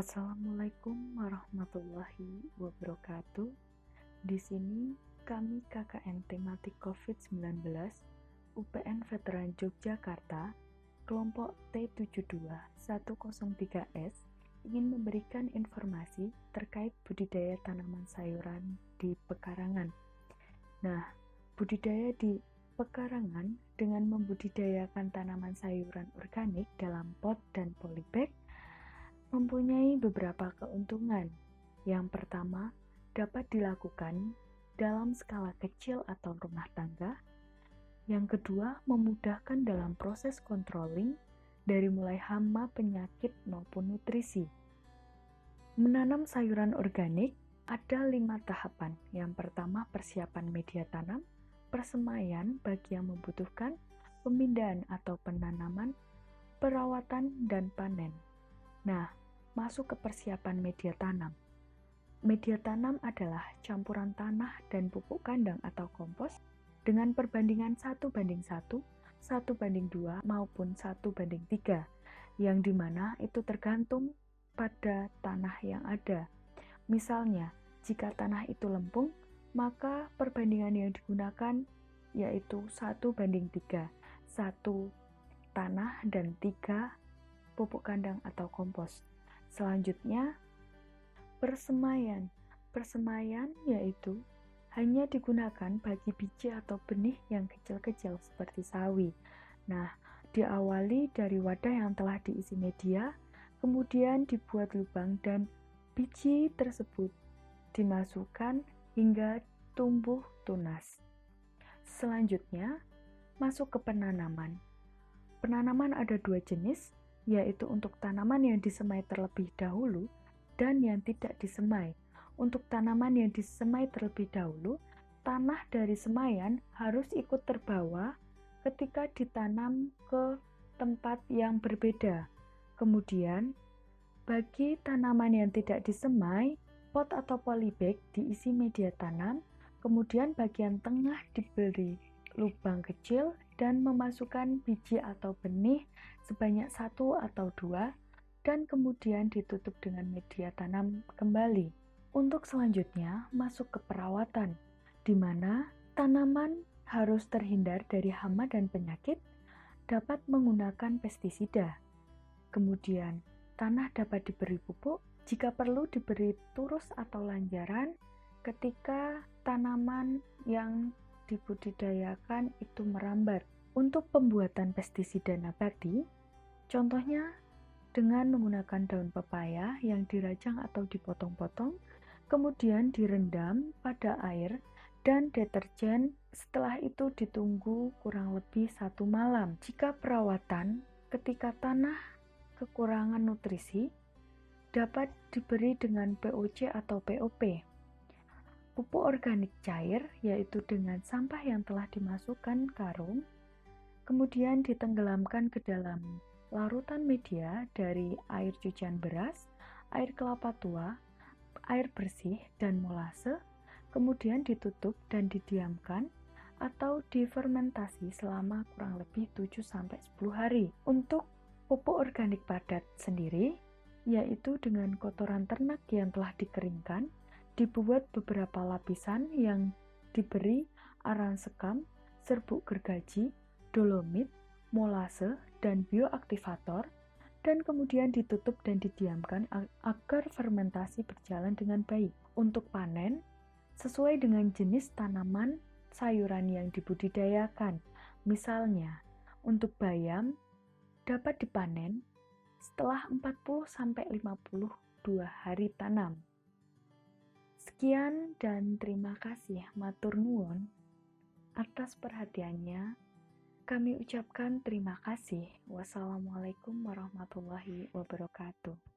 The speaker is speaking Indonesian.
Assalamualaikum warahmatullahi wabarakatuh. Di sini kami KKN tematik COVID-19 UPN Veteran Yogyakarta kelompok T72-103S ingin memberikan informasi terkait budidaya tanaman sayuran di pekarangan. Nah, budidaya di pekarangan dengan membudidayakan tanaman sayuran organik dalam pot dan polybag mempunyai beberapa keuntungan. Yang pertama, dapat dilakukan dalam skala kecil atau rumah tangga. Yang kedua, memudahkan dalam proses controlling dari mulai hama, penyakit, maupun nutrisi. Menanam sayuran organik ada 5 tahapan. Yang pertama, persiapan media tanam, persemaian bagi yang membutuhkan, pemindahan atau penanaman, perawatan, dan panen. Nah, masuk ke persiapan media tanam. Media tanam adalah campuran tanah dan pupuk kandang atau kompos dengan perbandingan 1:1, 1:2, maupun 1:3, yang dimana itu tergantung pada tanah yang ada. Misalnya, jika tanah itu lempung, maka perbandingan yang digunakan yaitu 1:3, 1 tanah dan 3 pupuk kandang atau kompos. Selanjutnya, persemaian. Persemaian yaitu hanya digunakan bagi biji atau benih yang kecil-kecil seperti sawi. Nah, diawali dari wadah yang telah diisi media, kemudian dibuat lubang dan biji tersebut dimasukkan hingga tumbuh tunas. Selanjutnya, masuk ke penanaman. Penanaman ada 2 jenis, yaitu untuk tanaman yang disemai terlebih dahulu dan yang tidak disemai. Untuk tanaman yang disemai terlebih dahulu, tanah dari semaian harus ikut terbawa ketika ditanam ke tempat yang berbeda. Kemudian, bagi tanaman yang tidak disemai, pot atau polybag diisi media tanam, kemudian bagian tengah diberi lubang kecil dan memasukkan biji atau benih sebanyak 1 atau 2 dan kemudian ditutup dengan media tanam kembali. Untuk selanjutnya masuk ke perawatan, di mana tanaman harus terhindar dari hama dan penyakit, dapat menggunakan pestisida. Kemudian tanah dapat diberi pupuk, jika perlu diberi turus atau lanjaran ketika tanaman yang dibudidayakan itu merambat. Untuk pembuatan pestisida nabati, contohnya dengan menggunakan daun pepaya yang dirajang atau dipotong-potong, kemudian direndam pada air dan deterjen, setelah itu ditunggu kurang lebih 1 malam. Jika perawatan ketika tanah kekurangan nutrisi, dapat diberi dengan POC atau POP. Pupuk organik cair, yaitu dengan sampah yang telah dimasukkan karung, kemudian ditenggelamkan ke dalam larutan media dari air cucian beras, air kelapa tua, air bersih, dan molase, kemudian ditutup dan didiamkan atau difermentasi selama kurang lebih 7-10 hari. Untuk pupuk organik padat sendiri, yaitu dengan kotoran ternak yang telah dikeringkan, dibuat beberapa lapisan yang diberi arang sekam, serbuk gergaji, dolomit, molase, dan bioaktivator, dan kemudian ditutup dan didiamkan agar fermentasi berjalan dengan baik. Untuk panen, sesuai dengan jenis tanaman sayuran yang dibudidayakan. Misalnya, untuk bayam dapat dipanen setelah 40-52 hari tanam. Sekian dan terima kasih matur nuwun atas perhatiannya. Kami ucapkan terima kasih. Wassalamualaikum warahmatullahi wabarakatuh.